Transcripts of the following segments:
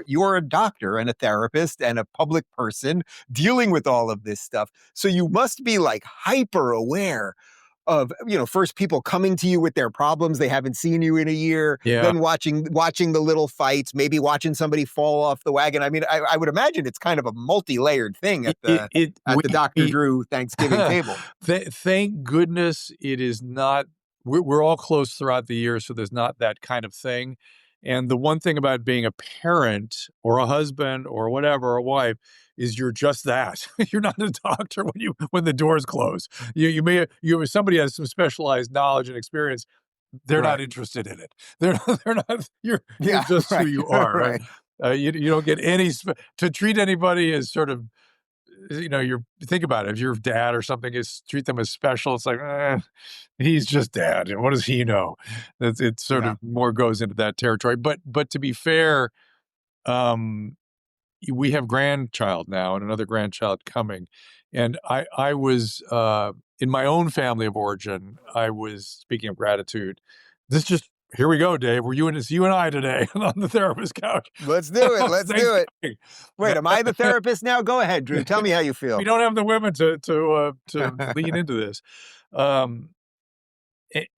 You're a doctor and a therapist and a public person dealing with all of this stuff. So you must be like hyper aware of, first people coming to you with their problems. They haven't seen you in a year. Yeah. Then watching the little fights, maybe watching somebody fall off the wagon. I mean, I would imagine it's kind of a multi-layered thing at the Dr. Drew Thanksgiving table. Thank goodness it is not. We're all close throughout the year, so there's not that kind of thing. And the one thing about being a parent or a husband or whatever, or a wife, is you're just that. You're not a doctor when the doors close. If somebody has some specialized knowledge and experience, they're not interested in it. They're not. You're just who you are. Right? You don't get any to treat anybody as sort of. You think about it. If your dad or something treat them as special, it's like, he's just dad. And what does he know? It sort of more goes into that territory. But to be fair, we have grandchild now and another grandchild coming. And I was, in my own family of origin, I was, speaking of gratitude, here we go, Dave. It's you and I today on the therapist couch. Let's do it. Let's do it. Wait, am I the therapist now? Go ahead, Drew. Tell me how you feel. We don't have the women to lean into this.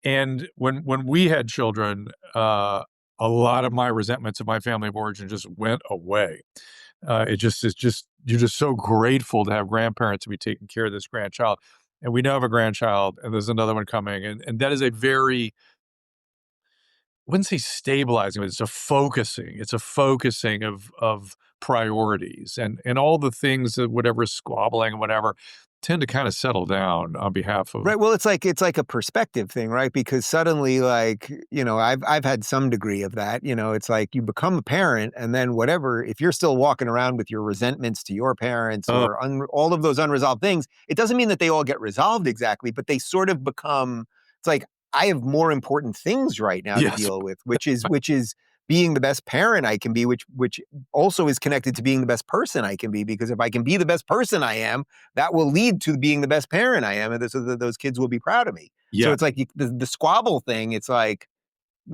And when we had children, a lot of my resentments of my family of origin just went away. You're just so grateful to have grandparents to be taking care of this grandchild. And we now have a grandchild, and there's another one coming. And that is a very, I wouldn't say stabilizing, but it's a focusing of priorities and all the things that whatever is squabbling and whatever tend to kind of settle down on behalf of. Right. Well, it's like a perspective thing, right? Because suddenly, I've had some degree of that. It's like you become a parent, and then whatever, if you're still walking around with your resentments to your parents or all of those unresolved things, it doesn't mean that they all get resolved exactly, but they sort of become. It's like, I have more important things right now to deal with, which is being the best parent I can be, which also is connected to being the best person I can be. Because if I can be the best person I am, that will lead to being the best parent I am, and so those kids will be proud of me. Yeah. So it's like the squabble thing. It's like,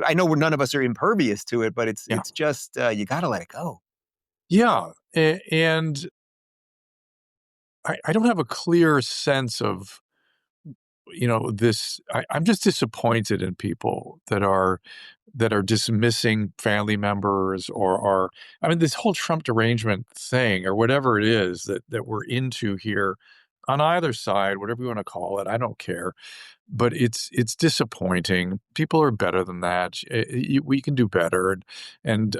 I know none of us are impervious to it, but it's just you got to let it go. Yeah, and I don't have a clear sense of. I'm just disappointed in people that are dismissing family members or this whole Trump derangement thing or whatever it is that we're into here on either side, whatever you want to call it. I don't care, but it's disappointing. People are better than that. We can do better. And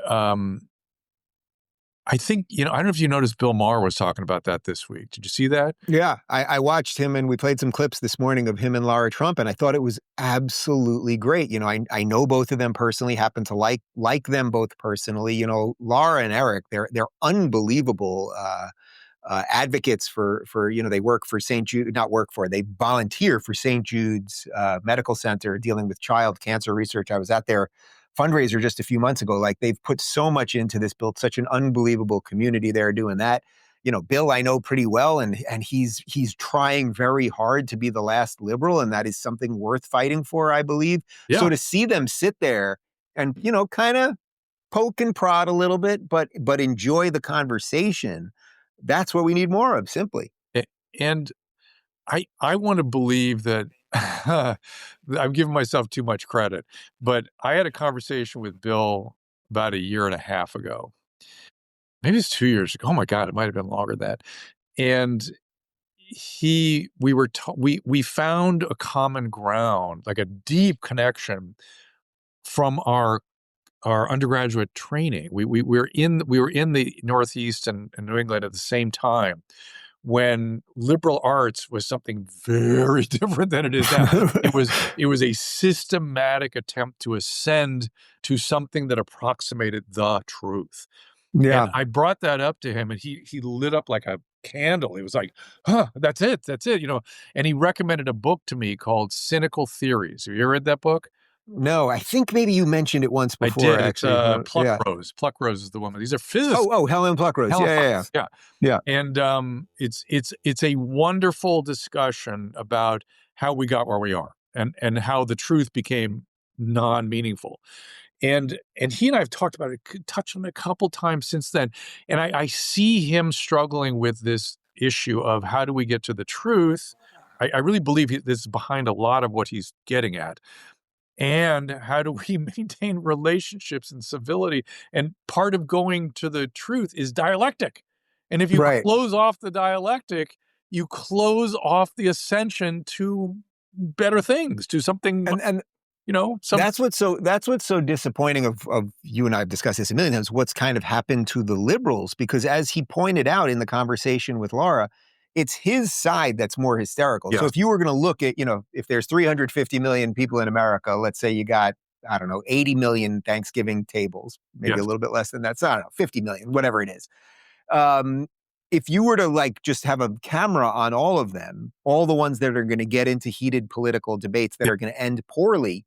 I think, I don't know if you noticed Bill Maher was talking about that this week. Did you see that? Yeah, I watched him, and we played some clips this morning of him and Lara Trump, and I thought it was absolutely great. I know both of them personally, happen to like them both personally. Lara and Eric, they're unbelievable advocates for they work for St. Jude, they volunteer for St. Jude's Medical Center dealing with child cancer research. I was at their fundraiser just a few months ago. Like, they've put so much into this, built such an unbelievable community there doing that. Bill, I know pretty well, and he's trying very hard to be the last liberal, and that is something worth fighting for, I believe. Yeah. So to see them sit there and, kind of poke and prod a little bit, but enjoy the conversation, that's what we need more of, simply. And I want to believe that I'm giving myself too much credit, but I had a conversation with Bill about a year and a half ago. Maybe it's 2 years ago. Oh my God, it might have been longer than that. And we found a common ground, like a deep connection from our undergraduate training. We were in the Northeast and New England at the same time, when liberal arts was something very different than it is now. It was a systematic attempt to ascend to something that approximated the truth. Yeah. And I brought that up to him, and he lit up like a candle. He was like, that's it. And he recommended a book to me called Cynical Theories. Have you ever read that book? No, I think maybe you mentioned it once before. I did. Actually. It's Pluckrose. Pluckrose is the woman. These are physicists. Oh, Helen Pluckrose. Yeah. And it's a wonderful discussion about how we got where we are and how the truth became non-meaningful. And he and I have talked about it, touched on it a couple times since then. And I see him struggling with this issue of how do we get to the truth. I really believe this is behind a lot of what he's getting at. And how do we maintain relationships and civility? And part of going to the truth is dialectic. And if you Right. close off the dialectic, you close off the ascension to better things, to something, And some that's what's so disappointing of you and I have discussed this a million times, what's kind of happened to the liberals, because as he pointed out in the conversation with Laura, it's his side that's more hysterical. So yes, if you were going to look at, if there's 350 million people in America, let's say you got, I don't know, 80 million Thanksgiving tables, maybe a yes, little bit less than that. So I don't know, 50 million, whatever it is. Um, if you were to like just have a camera on all of them, all the ones that are going to get into heated political debates that yeah, are going to end poorly,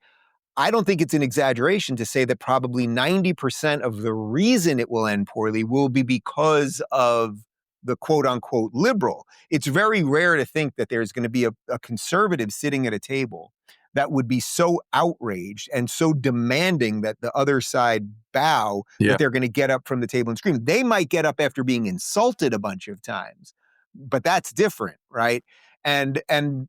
I don't think it's an exaggeration to say that probably 90% of the reason it will end poorly will be because of the quote unquote liberal. It's very rare to think that there's going to be a conservative sitting at a table that would be so outraged and so demanding that the other side bow yeah. that they're going to get up from the table and scream. They might get up after being insulted a bunch of times, but that's different, right? And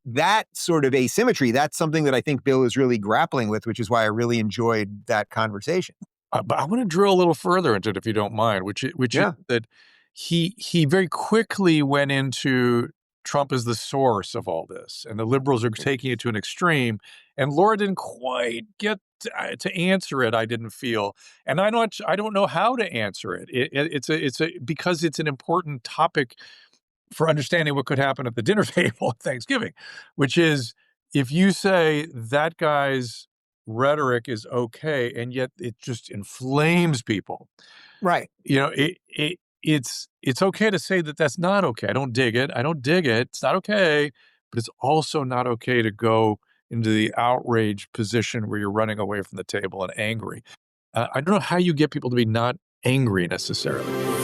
that sort of asymmetry, that's something that I think Bill is really grappling with, which is why I really enjoyed that conversation. But I want to drill a little further into it, if you don't mind, which is Yeah. that he very quickly went into Trump as the source of all this, and the liberals are taking it to an extreme. And Laura didn't quite get to answer it. I didn't feel, and I don't know how to answer it. It's a because it's an important topic for understanding what could happen at the dinner table at Thanksgiving, which is if you say that guy's rhetoric is okay, and yet it just inflames people. Right. It's okay to say that that's not okay. I don't dig it. I don't dig it. It's not okay, but it's also not okay to go into the outrage position where you're running away from the table and angry. I don't know how you get people to be not angry necessarily.